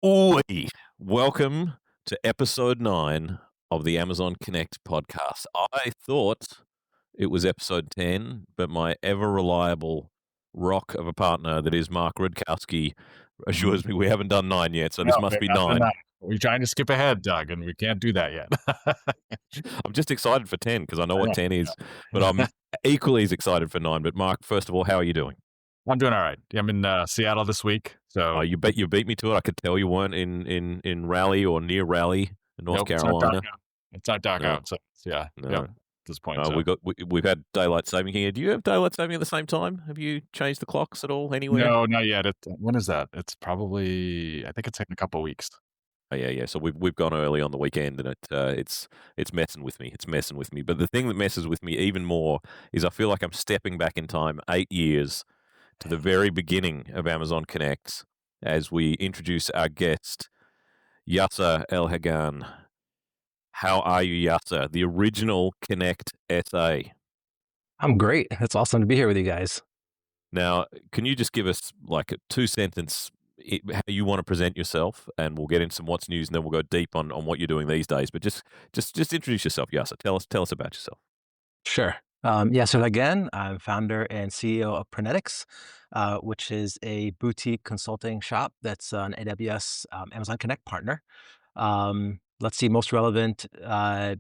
Oi! Welcome to episode 9 of the Amazon Connect podcast. I thought it was episode 10, but my ever reliable rock of a partner that is Mark Rudkowski Mhm. assures me we haven't done 9 yet, so No, this must we be have done 9. that. We're trying to skip ahead, Doug, and we can't do that yet. I'm just excited for 10 because I know I what know, 10 yeah. is, but I'm equally as excited for 9. But Mark, first of all, how are you doing? I'm doing all right. Yeah, I'm in Seattle this week, Oh, so you beat me to it. I could tell you weren't in Raleigh or near Raleigh, in North nope, it's not dark Carolina. out. It's not dark No, out, so yeah, yep. no. At this point, so We've had daylight saving here. Do you have daylight saving at the same time? Have you changed the clocks at all anywhere? no, not yet. When is that? It's probably I think it's in a couple of weeks. Oh, yeah, yeah. So we've gone early on the weekend, and it's messing with me. It's messing with me. But the thing that messes with me even more is I feel like I'm stepping back in time 8 years to the very beginning of Amazon Connect as we introduce our guest, Yasser El Hagan. How are you, Yasser? The original Connect SA. I'm great. It's awesome to be here with you guys. Now, can you just give us like a two-sentence how you want to present yourself, and we'll get into some what's news, and then we'll go deep on what you're doing these days. But just introduce yourself, Yasser. Tell us about yourself. Sure. Yeah, so again, I'm founder and CEO of Prenetics, which is a boutique consulting shop that's an AWS Amazon Connect partner. Let's see, most relevant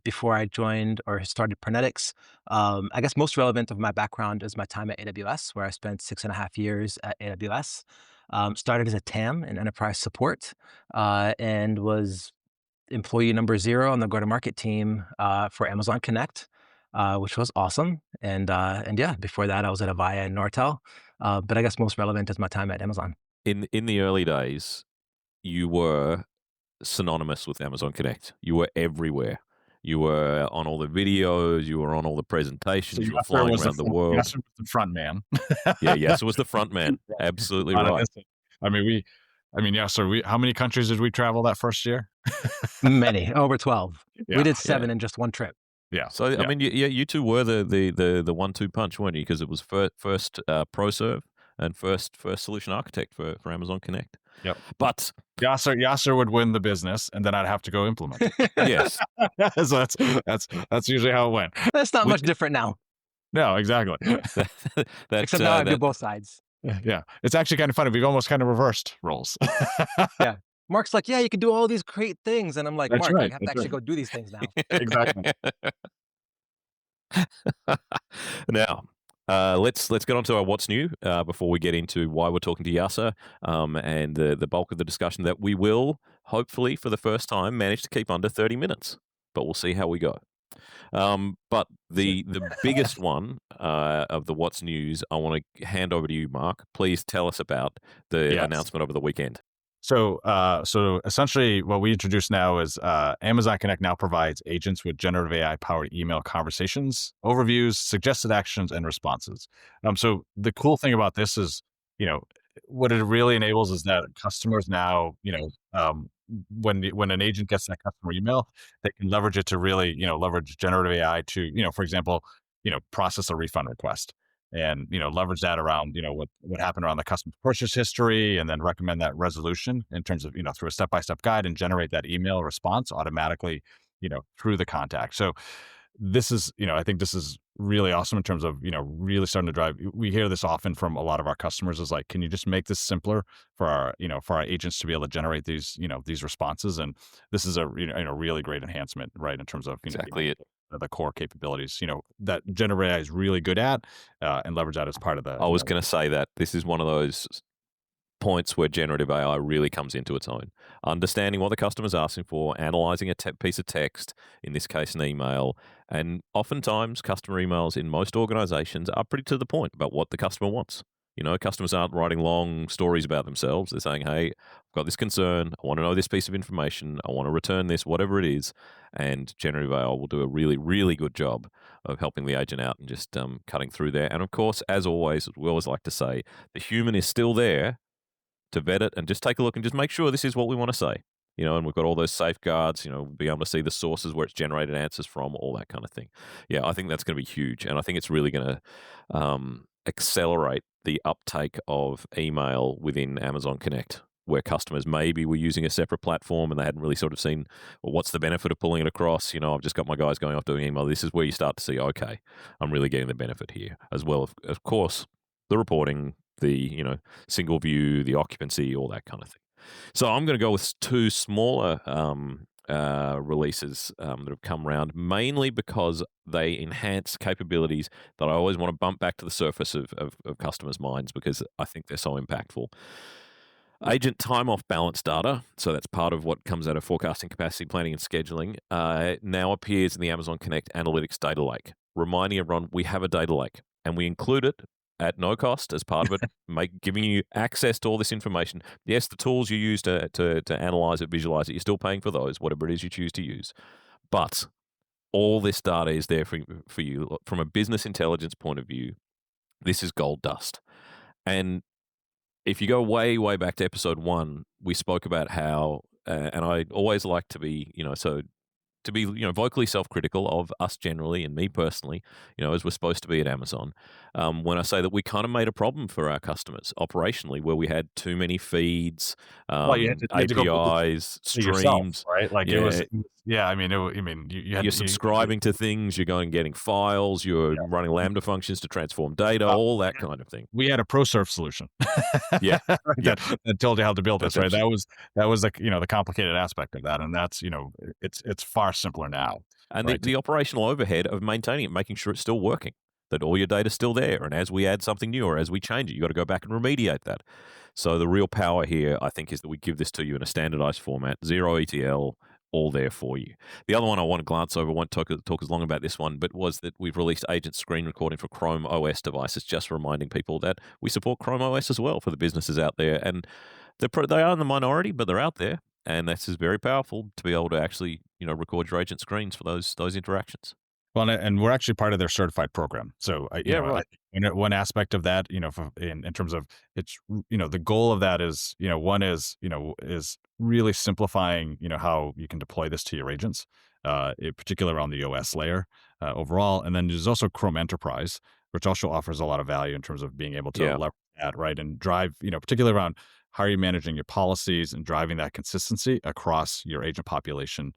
before I joined or started Prenetics, I guess most relevant of my background is my time at AWS, where I spent 6.5 years at AWS. Started as a TAM in enterprise support and was employee number 0 on the go-to-market team for Amazon Connect, which was awesome. And yeah, before that, I was at Avaya and Nortel. But I guess most relevant is my time at Amazon. In the early days, you were synonymous with Amazon Connect. You were everywhere. You were on all the videos. You were on all the So presentations. You were Yasser flying was around the world. Yasser was the front man. Yeah, Yasser was the front man. Absolutely Not a right. mistake. Yasser, how many countries did we travel that first year? Many, over 12. Yeah, We did 7 in just one trip. yeah. So yeah. I mean, you two were the 1-2 punch, weren't you? Because it was first ProServe and first solution architect for Amazon Connect. Yep. But Yasser would win the business, and then I'd have to go implement it. yes, So that's usually how it went. That's not We- much different now, No, exactly. except now I do both sides. Yeah, it's actually kind of funny. We've almost kind of reversed roles. Mark's like, yeah, you can do all these great things. And I'm like, That's Mark, right, I have to that's actually right. go do these things now. Exactly. Now, let's get on to our what's new before we get into why we're talking to Yasser and the bulk of the discussion that we will, hopefully, for the first time, manage to keep under 30 minutes. But we'll see how we go. But the biggest one of the what's news, I want to hand over to you, Mark. Please tell us about the Yes. announcement over the weekend. So essentially, what we introduce now is Amazon Connect now provides agents with generative AI powered email conversations, overviews, suggested actions, and responses. So the cool thing about this is, what it really enables is that customers now, when an agent gets that customer email, they can leverage it to really, leverage generative AI to, for example, process a refund request. And leverage that around what happened around the customer's purchase history, and then recommend that resolution in terms of through a step-by-step guide, and generate that email response automatically through the contact. So this is I think this is really awesome in terms of really starting to drive. We hear this often from a lot of our customers is like, can you just make this simpler for our agents to be able to generate these these responses? And this is a really great enhancement, right, in terms of Exactly it. the core capabilities that generative AI is really good at, and leverage that as part of the. I was going to say that this is one of those points where generative AI really comes into its own. Understanding what the customer's asking for, analyzing a piece of text, in this case an email, and oftentimes customer emails in most organizations are pretty to the point about what the customer wants. Customers aren't writing long stories about themselves. They're saying, hey, I've got this concern. I want to know this piece of information. I want to return this, whatever it is. And generative AI will do a really, really good job of helping the agent out and just cutting through there. And of course, as always, we always like to say, the human is still there to vet it and just take a look and just make sure this is what we want to say. And we've got all those safeguards, be able to see the sources where it's generated answers from, all that kind of thing. Yeah, I think that's going to be huge. And I think it's really going to accelerate the uptake of email within Amazon Connect. where customers maybe were using a separate platform and they hadn't really sort of seen, well, what's the benefit of pulling it across? I've just got my guys going off doing email. This is where you start to see, okay, I'm really getting the benefit here, as well. Of course, the reporting, the single view, the occupancy, all that kind of thing. So I'm going to go with two smaller releases that have come around, mainly because they enhance capabilities that I always want to bump back to the surface of customers' minds, because I think they're so impactful. Agent time off balance data, so that's part of what comes out of forecasting, capacity planning, and scheduling, now appears in the Amazon Connect Analytics data lake, reminding everyone we have a data lake, and we include it at no cost as part of it, giving you access to all this information. Yes, the tools you use to analyze it, visualize it, you're still paying for those, whatever it is you choose to use. But all this data is there for you. From a business intelligence point of view, this is gold dust. And if you go way, way back to episode 1, we spoke about how, and I always like to be, to be vocally self-critical of us generally, and me personally, as we're supposed to be at Amazon, when I say that we kind of made a problem for our customers operationally, where we had too many feeds, You had to go build APIs, it yourself, streams, right? Like yeah. it was, yeah. I mean, you had You're subscribing to things, you're going and getting files, you're running Lambda functions to transform data, all that kind of thing. We had a ProServe solution. Yeah. That told you how to build this, right? That's That was like, the complicated aspect of that. And that's, it's far simpler now. And right? the operational overhead of maintaining it, making sure it's still working, that all your data's still there. And as we add something new or as we change it, you got to go back and remediate that. So the real power here, I think, is that we give this to you in a standardized format, zero ETL, all there for you. The other one I want to glance over, won't talk as long about this one, but was that we've released agent screen recording for Chrome OS devices, just reminding people that we support Chrome OS as well for the businesses out there. And they are in the minority, but they're out there. And this is very powerful to be able to actually, record your agent screens for those interactions. Well, and we're actually part of their certified program. So, right. One aspect of that, in terms of it's, the goal of that is, one is really simplifying, how you can deploy this to your agents, particularly around the OS layer overall. And then there's also Chrome Enterprise, which also offers a lot of value in terms of being able to leverage that, right, and drive, particularly around how are you managing your policies and driving that consistency across your agent population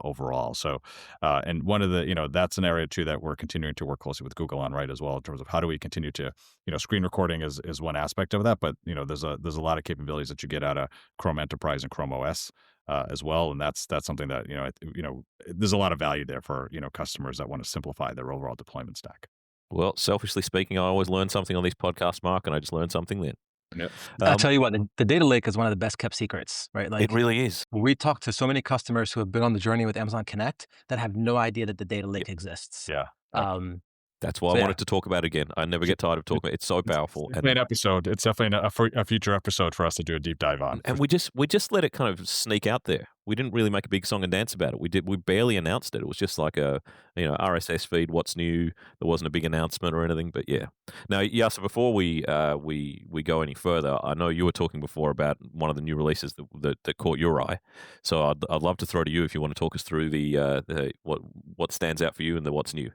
overall. So, and one of the, that's an area too that we're continuing to work closely with Google on, right, as well, in terms of how do we continue to, screen recording is one aspect of that, but there's a lot of capabilities that you get out of Chrome Enterprise and Chrome OS as well, and that's something that there's a lot of value there for customers that want to simplify their overall deployment stack. Well, selfishly speaking, I always learn something on these podcasts, Mark, and I just learned something then. Yep. I'll tell you what, the data lake is one of the best kept secrets, right? Like, it really is. We talk to so many customers who have been on the journey with Amazon Connect that have no idea that the data lake exists. Yeah. That's why I wanted to talk about it again. I never get tired of talking about it. It's so powerful. It's an episode. It's definitely a future episode for us to do a deep dive on. And we just let it kind of sneak out there. We didn't really make a big song and dance about it. We barely announced it. It was just like a RSS feed. What's new? There wasn't a big announcement or anything. But yeah. Now, Yasa, before we go any further, I know you were talking before about one of the new releases that caught your eye. So I'd love to throw to you if you want to talk us through the what stands out for you and the what's new.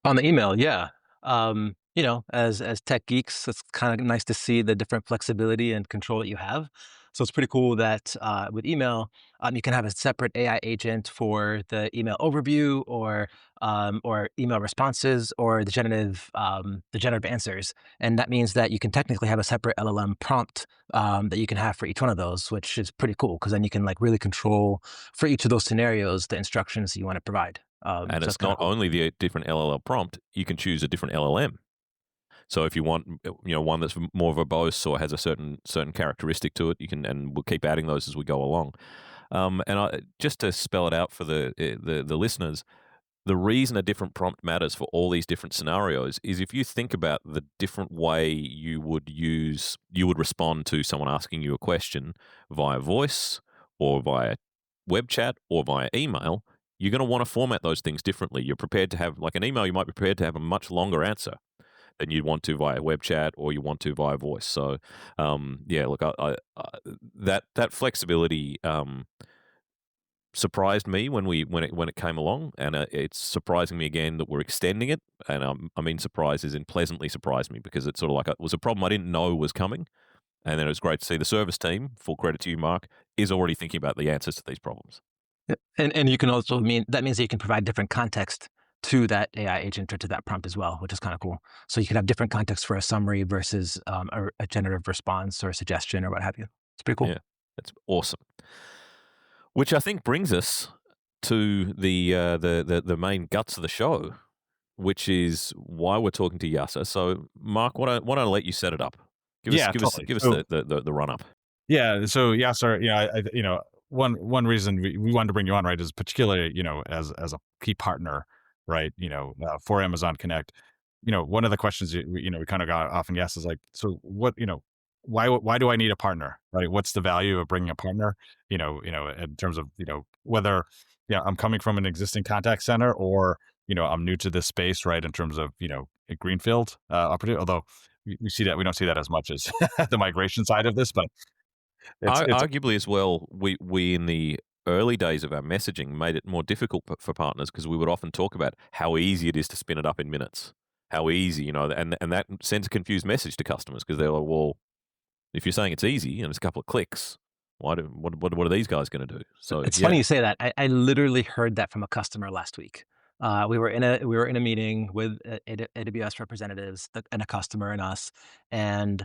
On the email, yeah. As tech geeks, it's kind of nice to see the different flexibility and control that you have. So it's pretty cool that with email, you can have a separate AI agent for the email overview or email responses or the generative answers. And that means that you can technically have a separate LLM prompt that you can have for each one of those, which is pretty cool because then you can really control for each of those scenarios the instructions you want to provide. And it's not only the different LLM prompt, you can choose a different LLM. So if you want, one that's more verbose or has a certain characteristic to it, you can, and we'll keep adding those as we go along. Just to spell it out for the listeners, the reason a different prompt matters for all these different scenarios is if you think about the different way you would respond to someone asking you a question via voice or via web chat or via email, you're going to want to format those things differently. You're prepared to have, like an email, you might be prepared to have a much longer answer than you'd want to via web chat or you want to via voice. So, look, that flexibility surprised me when it came along, and it's surprising me again that we're extending it. And surprise is in pleasantly surprised me because it's sort of like it was a problem I didn't know was coming, And then it was great to see the service team, full credit to you, Mark, is already thinking about the answers to these problems. Yeah. And you can also mean that means that you can provide different context to that AI agent or to that prompt as well, which is kind of cool. So you can have different context for a summary versus a generative response or a suggestion or what have you. It's pretty cool. Yeah, that's awesome. Which I think brings us to the main guts of the show, which is why we're talking to Yasser. So, Mark, why don't I let you set it up? Give Yeah, us totally. give us So the run up. yeah, so Yasser, one reason we wanted to bring you on, right, is particularly, as a key partner, right, for Amazon Connect. One of the questions we kind of got often asked is like, so what, why do I need a partner, right? What's the value of bringing a partner? In terms of whether I'm coming from an existing contact center or I'm new to this space, right? In terms of a greenfield opportunity, although we don't see that as much as the migration side of this, but it's Arguably as well, we in the early days of our messaging made it more difficult for partners because we would often talk about how easy it is to spin it up in minutes. How easy, and that sends a confused message to customers because they're like, well, if you're saying it's easy and it's a couple of clicks, what are these guys going to do? So It's yeah, funny you say that. I literally heard that from a customer last week. We were in a meeting with AWS representatives and a customer and us, and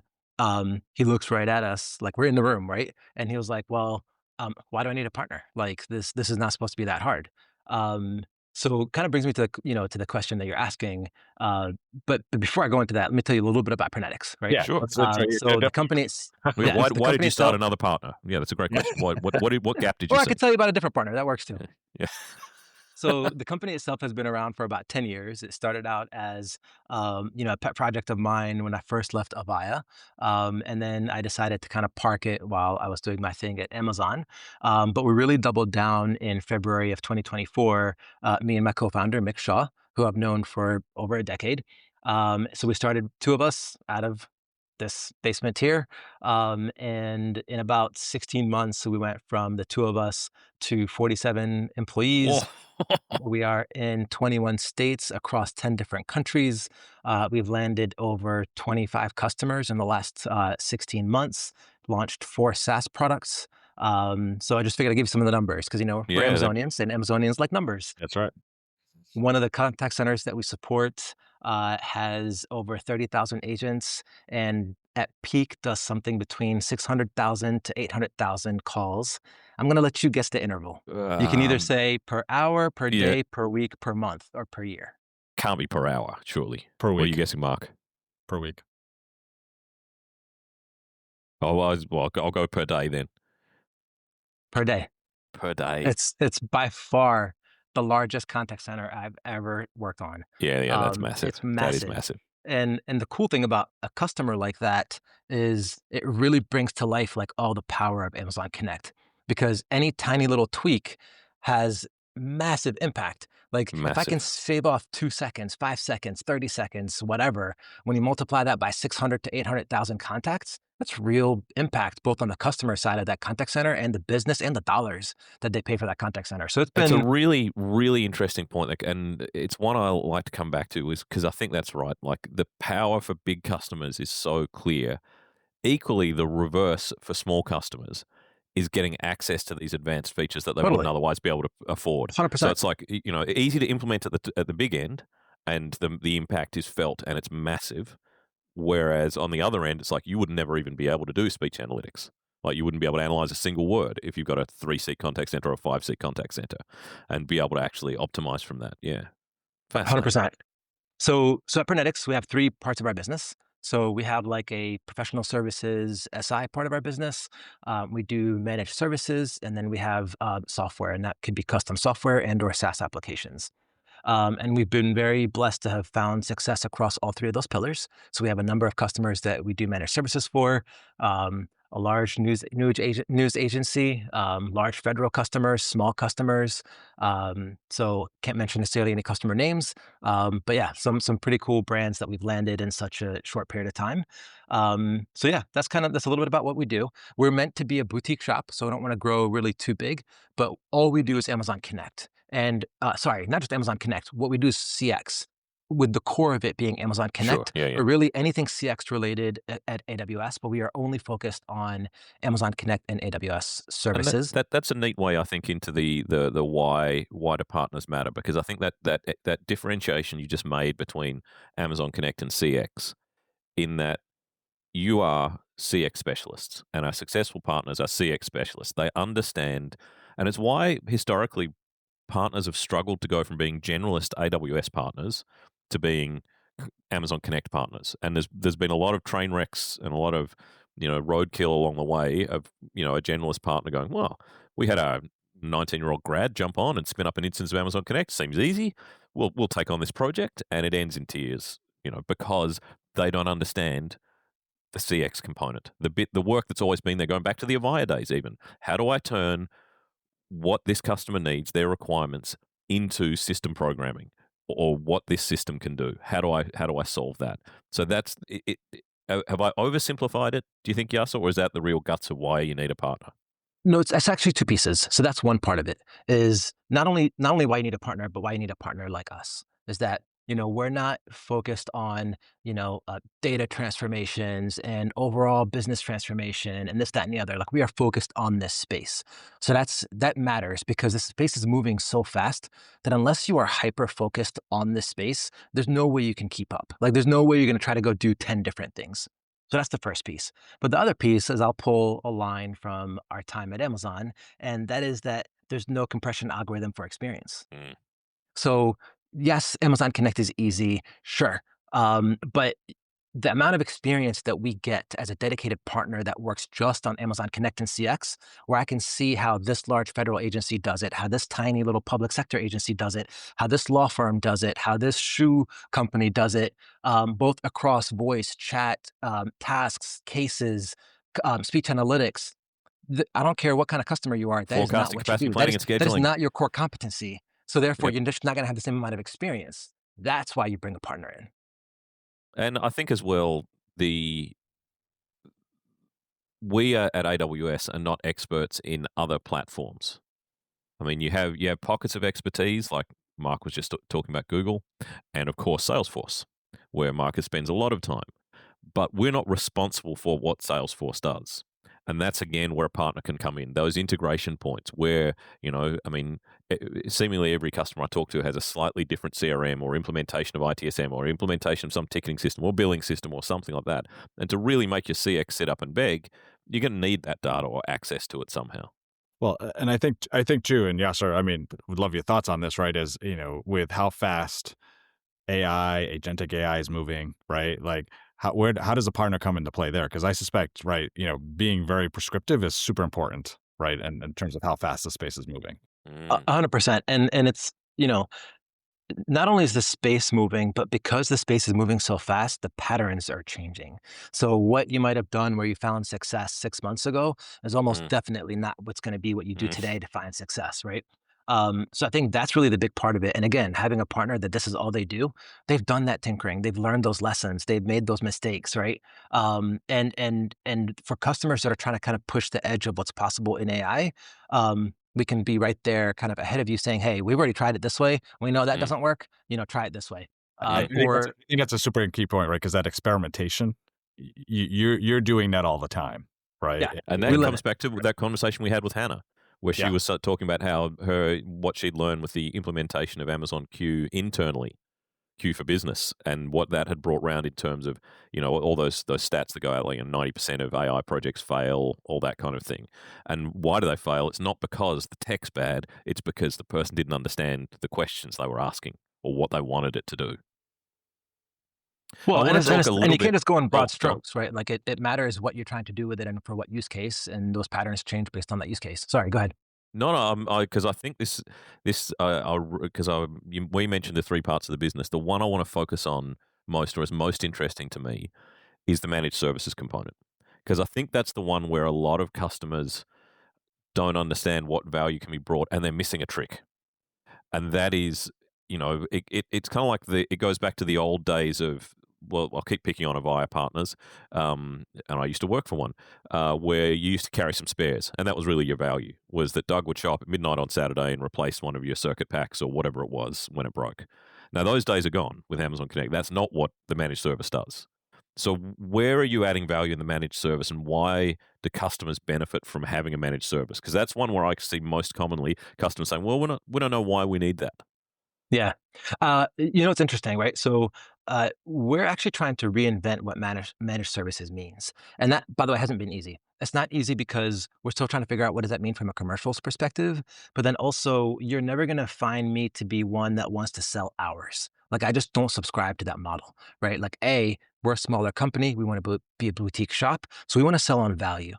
he looks right at us like we're in the room, right? And he was like, "Well, why do I need a partner? Like this is not supposed to be that hard." Um, so kind of brings me to to the question that you're asking. But before I go into that, let me tell you a little bit about Prenetics, right? yeah. sure. That's right. So the company, Why, yes, the why did company you start itself. another partner? Yeah, that's a great question. What gap did you Or I see? could tell you about a different partner. That works too. Yeah. So the company itself has been around for about 10 years. It started out as, a pet project of mine when I first left Avaya. And then I decided to kind of park it while I was doing my thing at Amazon. But we really doubled down in February of 2024, me and my co-founder, Mick Shaw, who I've known for over a decade. So we started two of us out of this basement here. And in about 16 months, we went from the two of us to 47 employees. Oh. We are in 21 states across 10 different countries. We've landed over 25 customers in the last 16 months, launched 4 SaaS products. So I just figured I'd give you some of the numbers because, we're Yeah, Amazonians and Amazonians like numbers. That's right. One of the contact centers that we support has over 30,000 agents and at peak does something between 600,000 to 800,000 calls. I'm going to let you guess the interval. You can either say per hour, per yeah. day, per week, per month, or per year. Can't be per hour, surely. Per What are you week. guessing, Mark? Per week. Oh, well, I'll go per day then. Per day. Per day. It's by far the largest contact center I've ever worked on. Yeah, that's massive. It's That is massive. massive. And the cool thing about a customer like that is it really brings to life like all the power of Amazon Connect because any tiny little tweak has massive impact. Like if I can Massive. shave off 2 seconds, 5 seconds, 30 seconds, whatever, when you multiply that by 600 to 800,000 contacts, that's real impact both on the customer side of that contact center and the business and the dollars that they pay for that contact center. So It's a been really, really interesting point, and it's one I like to come back to is because I think that's right. Like the power for big customers is so clear. Equally, the reverse for small customers is getting access to these advanced features that they wouldn't totally otherwise be able to afford. So 100%. it's like easy to implement at the big end, and the impact is felt and it's massive. Whereas on the other end, it's like you would never even be able to do speech analytics. Like you wouldn't be able to analyze a single word if you've got a 3-seat contact center or a 5-seat contact center, and be able to actually optimize from that. Yeah, fascinating. 100%. So at Prenetics, we have 3 parts of our business. So we have like a professional services SI part of our business. We do managed services, and then we have software, and that could be custom software and or SaaS applications. And we've been very blessed to have found success across all 3 of those pillars. So we have a number of customers that we do managed services for, a large news agency, large federal customers, small customers. So can't mention necessarily any customer names, but yeah, some pretty cool brands that we've landed in such a short period of time. So yeah, that's a little bit about what we do. We're meant to be a boutique shop, so I don't want to grow really too big, but all we do is Amazon Connect. And sorry, not just Amazon Connect. What we do is CX. with the core of it being Amazon Sure. Connect, Yeah, yeah. or really anything CX related at AWS, but we are only focused on Amazon Connect and AWS And services. that's a neat way, I think, into the why do partners matter, because I think that differentiation you just made between Amazon Connect and CX, in that you are CX specialists and our successful partners are CX specialists. They understand, and it's why historically partners have struggled to go from being generalist AWS partners to being Amazon Connect partners. And there's been a lot of train wrecks and a lot of roadkill along the way of a generalist partner going, well, we had a 19-year-old grad jump on and spin up an instance of Amazon Connect. Seems easy. We'll take on this project, and it ends in tears. Because they don't understand the CX component, the work that's always been there, going back to the Avaya days even. How do I turn what this customer needs, their requirements, into system programming, or what this system can do? How do I solve that? So that's it. Have I oversimplified it, do you think, Yasser, or is that the real guts of why you need a partner? No, it's actually two pieces. So that's one part of it, is not only why you need a partner, but why you need a partner like us. Is that, we're not focused on, data transformations and overall business transformation and this, that, and the other. Like, we are focused on this space. So that matters, because this space is moving so fast that unless you are hyper focused on this space, there's no way you can keep up. Like, there's no way you're going to try to go do 10 different things. So that's the first piece. But the other piece is, I'll pull a line from our time at Amazon, and that is that there's no compression algorithm for experience. Mm. So yes, Amazon Connect is easy, sure. But the amount of experience that we get as a dedicated partner that works just on Amazon Connect and CX, where I can see how this large federal agency does it, how this tiny little public sector agency does it, how this law firm does it, how this shoe company does it, both across voice, chat, tasks, cases, speech analytics. I don't care what kind of customer you are. That is not Forecasting, what you capacity do. planning, and That is scheduling. not your core competency. So therefore, Yep. you're just not going to have the same amount of experience. That's why you bring a partner in. And I think as well, we are at AWS are not experts in other platforms. I mean, you have pockets of expertise, like Mark was just talking about Google, and of course Salesforce, where Marcus spends a lot of time. But we're not responsible for what Salesforce does. And that's, again, where a partner can come in. Those integration points where, I mean, seemingly every customer I talk to has a slightly different CRM or implementation of ITSM or implementation of some ticketing system or billing system or something like that. And to really make your CX sit up and beg, you're going to need that data or access to it somehow. Well, and I think too, and Yasser, I mean, would love your thoughts on this, right? Is, with how fast agentic AI is moving, right? Like, how does a partner come into play there? Because I suspect, right, being very prescriptive is super important, right? And in terms of how fast the space is moving. 100%. And it's, not only is the space moving, but because the space is moving so fast, the patterns are changing. So what you might have done where you found success 6 months ago is almost definitely not what's going to be what you do today to find success, right? So I think that's really the big part of it. And again, having a partner that this is all they do, they've done that tinkering, they've learned those lessons, they've made those mistakes, right? And for customers that are trying to kind of push the edge of what's possible in AI, we can be right there kind of ahead of you saying, hey, we've already tried it this way. We know that doesn't work. Try it this way. I think that's a super key point, right? Because that experimentation, you're doing that all the time, right? Yeah. And that comes back to that conversation we had with Hannah, where she was talking about how what she'd learned with the implementation of Amazon Q internally, Q for Business, and what that had brought around in terms of, all those stats that go out, like 90% of AI projects fail, all that kind of thing. And why do they fail? It's not because the tech's bad, it's because the person didn't understand the questions they were asking or what they wanted it to do. Well, and you can't just go in broad Oh, strokes, right? Like, it matters what you're trying to do with it and for what use case, and those patterns change based on that use case. Sorry, go ahead. No, because I think we mentioned the three parts of the business. The one I want to focus on most, or is most interesting to me, is the managed services component, because I think that's the one where a lot of customers don't understand what value can be brought, and they're missing a trick. And that is, it's kind of like it goes back to the old days of, well, I'll keep picking on Avaya partners, and I used to work for one, where you used to carry some spares, and that was really your value, was that Doug would show up at midnight on Saturday and replace one of your circuit packs or whatever it was when it broke. Now, those days are gone with Amazon Connect. That's not what the managed service does. So, where are you adding value in the managed service, and why do customers benefit from having a managed service? Because that's one where I see most commonly customers saying, "Well, we don't know why we need that." Yeah. It's interesting, right? So we're actually trying to reinvent what managed services means. And that, by the way, hasn't been easy. It's not easy because we're still trying to figure out what does that mean from a commercials perspective. But then also, you're never going to find me to be one that wants to sell hours. Like, I just don't subscribe to that model, right? Like, we're a smaller company. We want to be a boutique shop. So we want to sell on value.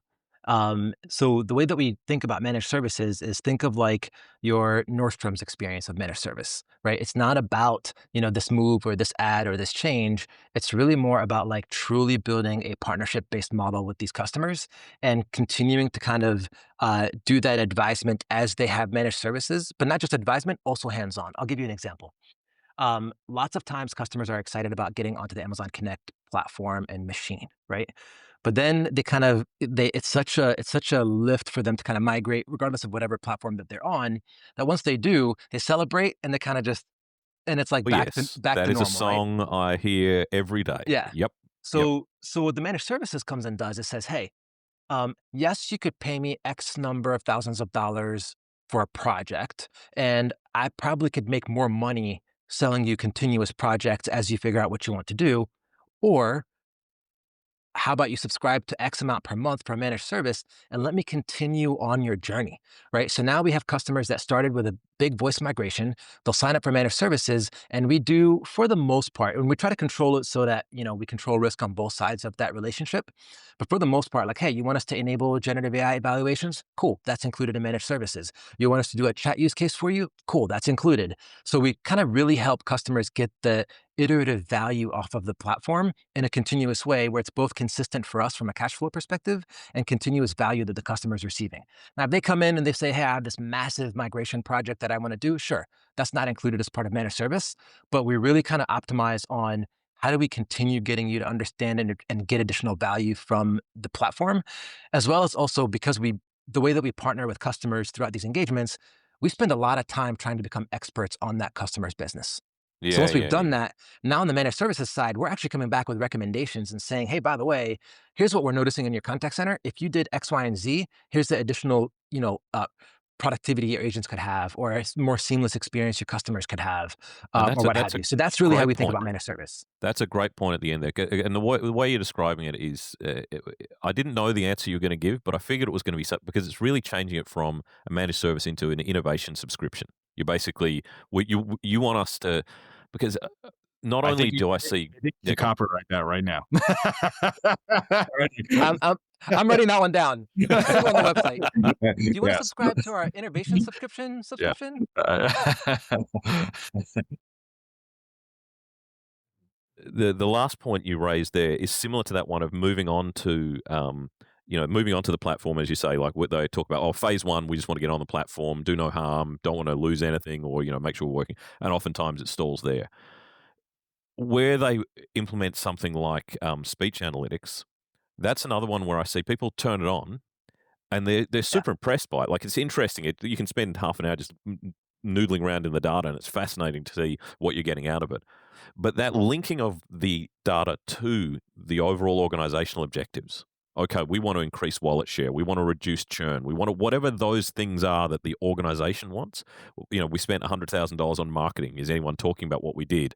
So the way that we think about managed services is think of like your Nordstrom's experience of managed service, right? It's not about, this move or this ad or this change. It's really more about like truly building a partnership-based model with these customers and continuing to kind of do that advisement as they have managed services, but not just advisement, also hands-on. I'll give you an example. Lots of times customers are excited about getting onto the Amazon Connect platform and machine, right? But then it's such a lift for them to kind of migrate, regardless of whatever platform that they're on, that once they do, they celebrate and they kind of just, and it's like Oh, back to yes, back that to is a normal, right? song I hear every day. Yeah. Yep, yep. So what the managed services comes and does, it says, hey, yes, you could pay me X number of thousands of dollars for a project, and I probably could make more money selling you continuous projects as you figure out what you want to do. Or how about you subscribe to X amount per month for a managed service and let me continue on your journey, right? So now we have customers that started with a big voice migration. They'll sign up for managed services, and we do, for the most part, and we try to control it so that, we control risk on both sides of that relationship. But for the most part, like, hey, you want us to enable generative AI evaluations? Cool, that's included in managed services. You want us to do a chat use case for you? Cool, that's included. So we kind of really help customers get the iterative value off of the platform in a continuous way where it's both consistent for us from a cash flow perspective and continuous value that the customer is receiving. Now, if they come in and they say, hey, I have this massive migration project that I want to do, sure, that's not included as part of managed service, but we really kind of optimize on how do we continue getting you to understand and get additional value from the platform, as well as also because the way that we partner with customers throughout these engagements, we spend a lot of time trying to become experts on that customer's business. So Yeah, once we've yeah, done yeah. that, now on the managed services side, we're actually coming back with recommendations and saying, hey, by the way, here's what we're noticing in your contact center. If you did X, Y, and Z, here's the additional, productivity your agents could have, or a more seamless experience your customers could have, And or that's a what that's have a you. So that's really how great we think point. about managed service. That's a great point at the end there, and the way you're describing it is, I didn't know the answer you were gonna give, but I figured it was gonna be so because it's really changing it from a managed service into an innovation subscription. You basically you want us to because, not I think only you, do I I see. think you Yeah, should go on. copyright that right now. I'm, I'm, I'm writing that one down. Put it on the website. Do you want to Yeah. subscribe to our innovation subscription? Yeah. Subscription? Uh, The last point you raised there is similar to that one of moving on to, moving on to the platform, as you say, like what they talk about, oh, phase one, we just want to get on the platform, do no harm, don't want to lose anything, or, make sure we're working. And oftentimes it stalls there. Where they implement something like speech analytics, that's another one where I see people turn it on and they're Yeah. super impressed by it. Like, it's interesting. You can spend half an hour just noodling around in the data, and it's fascinating to see what you're getting out of it. But that linking of the data to the overall organizational objectives. Okay, we want to increase wallet share. We want to reduce churn. We want to whatever those things are that the organization wants. We spent $100,000 on marketing. Is anyone talking about what we did?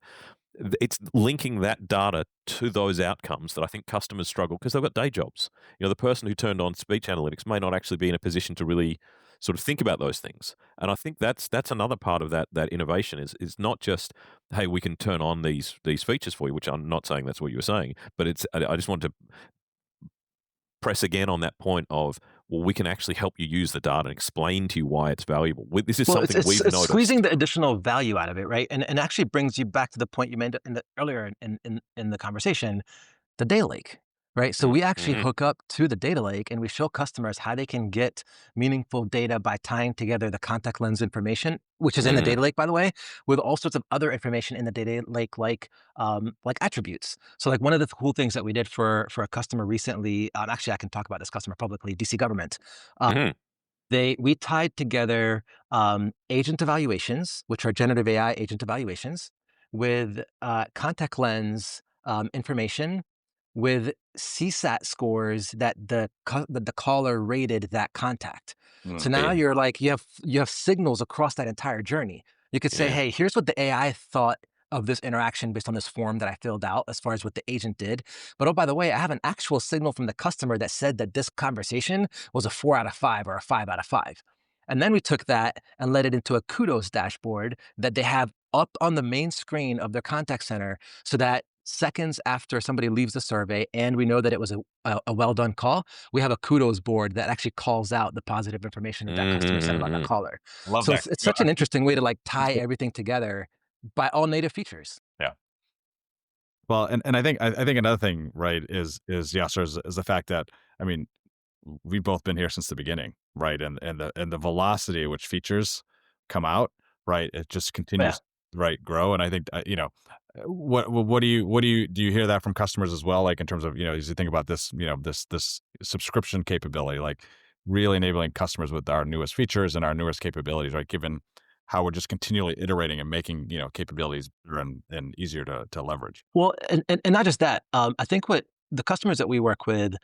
It's linking that data to those outcomes that I think customers struggle because they've got day jobs. The person who turned on speech analytics may not actually be in a position to really sort of think about those things. And I think that's another part of that innovation is not just, hey, we can turn on these features for you, which I'm not saying that's what you were saying, but I just wanted to press again on that point of, well, we can actually help you use the data and explain to you why it's valuable. This is Well, it's, something it's, we've it's squeezing noticed. the additional value out of it, right? And actually brings you back to the point you made earlier in the conversation, the data lake, right? So we actually Mm-hmm. hook up to the data lake and we show customers how they can get meaningful data by tying together the contact lens information, which is in the Mm-hmm. data lake, by the way, with all sorts of other information in the data lake, like attributes. So like one of the cool things that we did for a customer recently, actually I can talk about this customer publicly, DC government. Uh, Mm-hmm. we tied together agent evaluations, which are generative AI agent evaluations, with contact lens information, with CSAT scores that that the caller rated that contact. So Mm. now Yeah. you're like you have signals across that entire journey. You could say, Yeah. hey, here's what the AI thought of this interaction based on this form that I filled out as far as what the agent did. But oh, by the way, I have an actual signal from the customer that said that this conversation was a 4 out of 5 or a 5 out of 5. And then we took that and led it into a kudos dashboard that they have up on the main screen of their contact center so that seconds after somebody leaves the survey and we know that it was a well done call, we have a kudos board that actually calls out the positive information that that customer said about that Mhm. caller. I love So that. it's such an interesting way to like tie everything together by all native features. Yeah. Well, and I think another thing, right, is Yasser, is the fact that, I mean, we've both been here since the beginning, right? And the velocity at which features come out, right? It just Yeah. continues, right, grow. And I think, what do you hear that from customers as well? Like in terms of, as you think about this, this subscription capability, like really enabling customers with our newest features and our newest capabilities, right? Given how we're just continually iterating and making, capabilities better and easier to leverage. Well, and not just that. I think what the customers that we work with,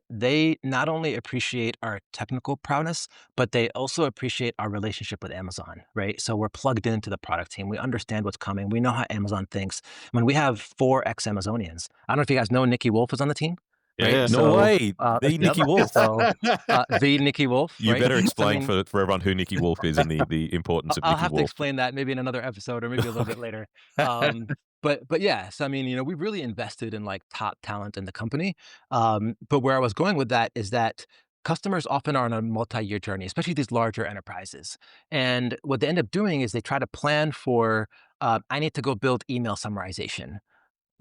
they not only appreciate our technical prowess, but they also appreciate our relationship with Amazon, right? So we're plugged into the product team. We understand what's coming. We know how Amazon thinks. When we have 4 ex-Amazonians, I don't know if you guys know Nikki Wolf is on the team, right? Yeah. No So, way. The yep. Nikki Wolf. So, the Nikki Wolf, You right? better So, I explain mean, for everyone who Nikki Wolf is and the importance of I'll Nikki have to Wolf. explain that maybe in another episode or maybe a little bit later. Um, but yes, I mean, we've really invested in like top talent in the company. But where I was going with that is that customers often are on a multi-year journey, especially these larger enterprises. And what they end up doing is they try to plan for, I need to go build email summarization.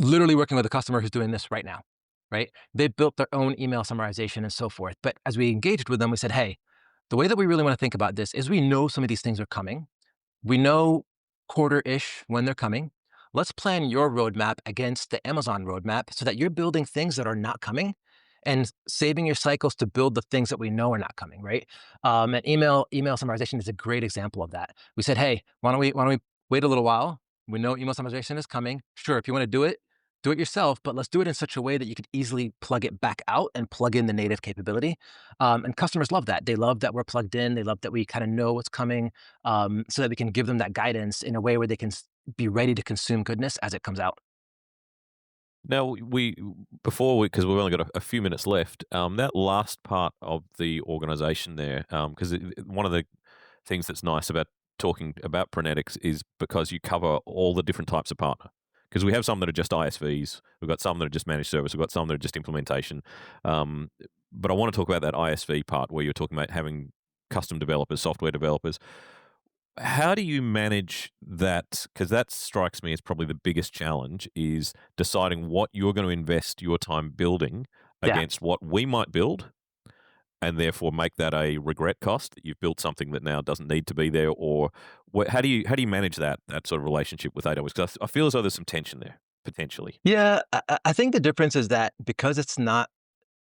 Literally working with a customer who's doing this right now, right? They built their own email summarization and so forth. But as we engaged with them, we said, hey, the way that we really want to think about this is we know some of these things are coming. We know quarter-ish when they're coming. Let's plan your roadmap against the Amazon roadmap so that you're building things that are not coming and saving your cycles to build the things that we know are not coming, right? And email summarization is a great example of that. We said, hey, why don't we wait a little while? We know email summarization is coming. Sure, if you want to do it yourself, but let's do it in such a way that you could easily plug it back out and plug in the native capability. And customers love that. They love that we're plugged in. They love that we kind of know what's coming, so that we can give them that guidance in a way where they can be ready to consume goodness as it comes out. Now, because we've only got a few minutes left, that last part of the organization there, because one of the things that's nice about talking about Prenetics is because you cover all the different types of partner. Because we have some that are just ISVs, we've got some that are just managed service, we've got some that are just implementation. But I want to talk about that ISV part where you're talking about having custom developers, software developers. How do you manage that? Because that strikes me as probably the biggest challenge is deciding what you're going to invest your time building Yeah. against what we might build and therefore make that a regret cost that you've built something that now doesn't need to be there, or how do you manage that sort of relationship with AWS? Because I feel as though there's some tension there potentially. Yeah. I think the difference is that because it's not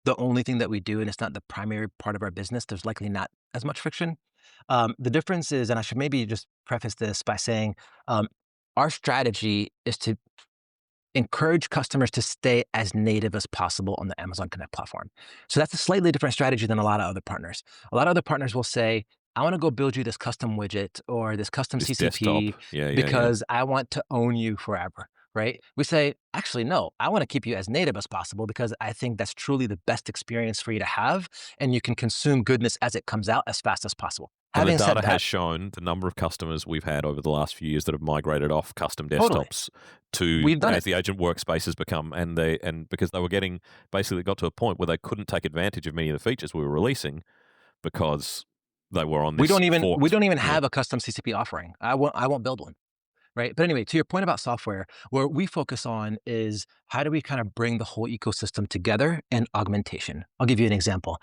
the only thing that we do and it's not the primary part of our business, there's likely not as much friction. The difference is, and I should maybe just preface this by saying, um, our strategy is to encourage customers to stay as native as possible on the Amazon Connect platform. So that's a slightly different strategy than a lot of other partners. A lot of other partners will say, I want to go build you this custom widget or this custom This desktop, CCP yeah. because I want to own you forever, right? We say, actually, no, I want to keep you as native as possible because I think that's truly the best experience for you to have. And you can consume goodness as it comes out as fast as possible. And the Having said data has that, shown the number of customers we've had over the last few years that have migrated off custom totally, desktops to we've done as it. the agent workspace has become, and because they were getting basically got to a point where they couldn't take advantage of many of the features we were releasing because they were on We this don't even we forked. don't even Yeah, have a custom CCP offering. I won't build one. Right. But anyway, to your point about software, what we focus on is how do we kind of bring the whole ecosystem together and augmentation. I'll give you an example.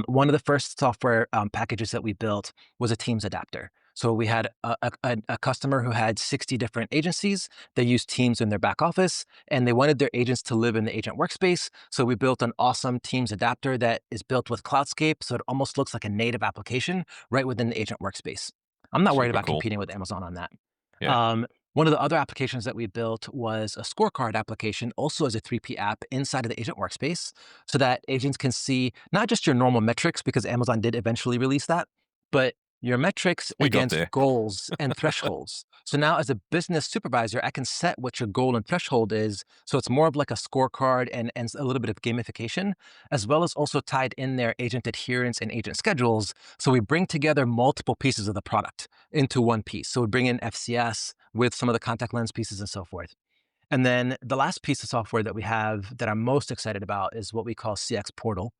One of the first software packages that we built was a Teams adapter. So we had a customer who had 60 different agencies. They used Teams in their back office and they wanted their agents to live in the agent workspace. So we built an awesome Teams adapter that is built with Cloudscape. So it almost looks like a native application right within the agent workspace. I'm not worried super about cool. competing with Amazon on that. Yeah. Um, One of the other applications that we built was a scorecard application, also as a 3P app inside of the agent workspace, so that agents can see not just your normal metrics, because Amazon did eventually release that, but your metrics We got against there. goals and thresholds. So now, as a business supervisor, I can set what your goal and threshold is. So it's more of like a scorecard and a little bit of gamification, as well as also tied in there agent adherence and agent schedules. So we bring together multiple pieces of the product into one piece. So we bring in FCS with some of the contact lens pieces and so forth. And then the last piece of software that we have that I'm most excited about is what we call CX Portal.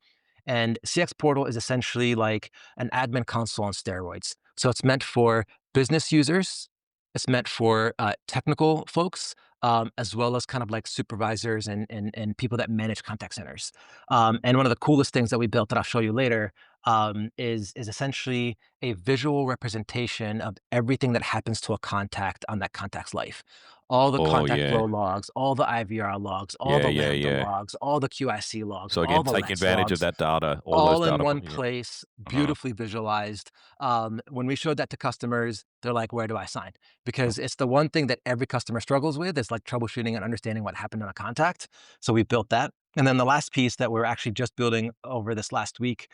And CX Portal is essentially like an admin console on steroids. So it's meant for business users, it's meant for technical folks, as well as kind of like supervisors and people that manage contact centers. And one of the coolest things that we built that I'll show you later is essentially a visual representation of everything that happens to a contact on that contact's life. All the Oh, contact flow yeah. logs, all the IVR logs, all Yeah, the yeah, Lambda yeah. logs, all the QIC logs, So all again, the taking Lens advantage of logs, that data, all those all in data one yeah. place, Uh-huh. beautifully visualized. When we showed that to customers, they're like, "Where do I sign?" Because it's the one thing that every customer struggles with is like troubleshooting and understanding what happened in a contact. So we built that. And then the last piece that we're actually just building over this last week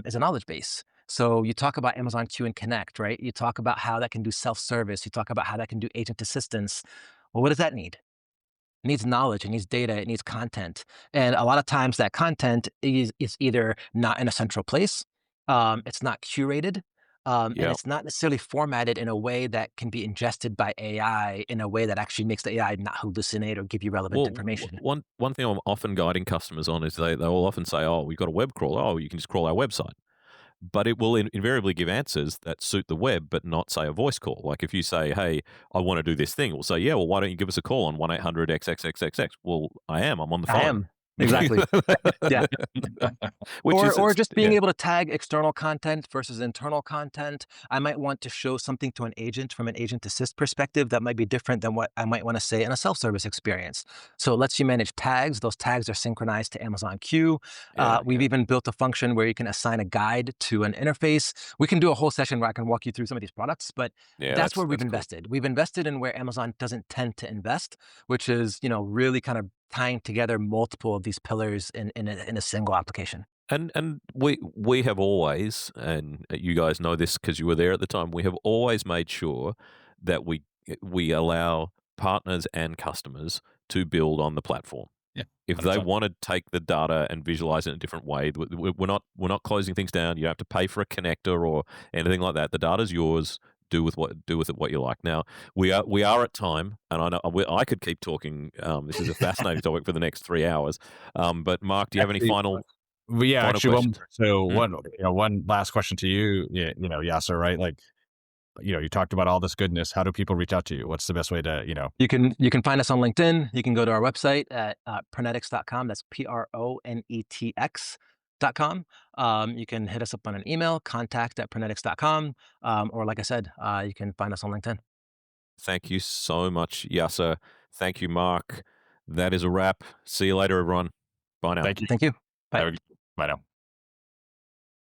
is a knowledge base. So you talk about Amazon Q and Connect, right? You talk about how that can do self-service. You talk about how that can do agent assistance. Well, what does that need? It needs knowledge, it needs data, it needs content. And a lot of times that content is either not in a central place, it's not curated, and Yeah. it's not necessarily formatted in a way that can be ingested by AI in a way that actually makes the AI not hallucinate or give you relevant Well, information. one thing I'm often guiding customers on is they will often say, "Oh, we've got a web crawler. Oh, you can just crawl our website." But it will invariably give answers that suit the web, but not, say, a voice call. Like if you say, "Hey, I want to do this thing," we'll say, "Yeah, well, why don't you give us a call on 1-800 XXXXX?" Well, I'm on the I phone. am. Exactly. Yeah. Which Or is, or just being yeah, able to tag external content versus internal content. I might want to show something to an agent from an agent assist perspective that might be different than what I might want to say in a self-service experience. So it lets you manage tags. Those tags are synchronized to Amazon Q. yeah, We've yeah, even built a function where you can assign a guide to an interface. We can do a whole session where I can walk you through some of these products, but yeah. that's where we've That's cool. invested. We've invested in where Amazon doesn't tend to invest, which is, really kind of tying together multiple of these pillars in a single application. And we have always, and you guys know this because you were there at the time. We have always made sure that we allow partners and customers to build on the platform. Yeah, If they 100%. want to take the data and visualize it in a different way, we're not closing things down. You don't have to pay for a connector or anything like that. The data's yours. Do with it what you like. Now we are at time, and I know I could keep talking. This is a fascinating topic for the next 3 hours. But Mark, do you have any Actually, well, yeah, final actually, questions? Mm. one last question to you, yeah, Yasser, right? Like, you talked about all this goodness. How do people reach out to you? What's the best way to, You can find us on LinkedIn. You can go to our website at pronetics.com. That's pronetx.com. You can hit us up on an email, contact@pronetics.com. Or like I said, you can find us on LinkedIn. Thank you so much, Yasser. Thank you, Mark. That is a wrap. See you later, everyone. Bye now. thank you. Thank you. Bye. Have a, bye now.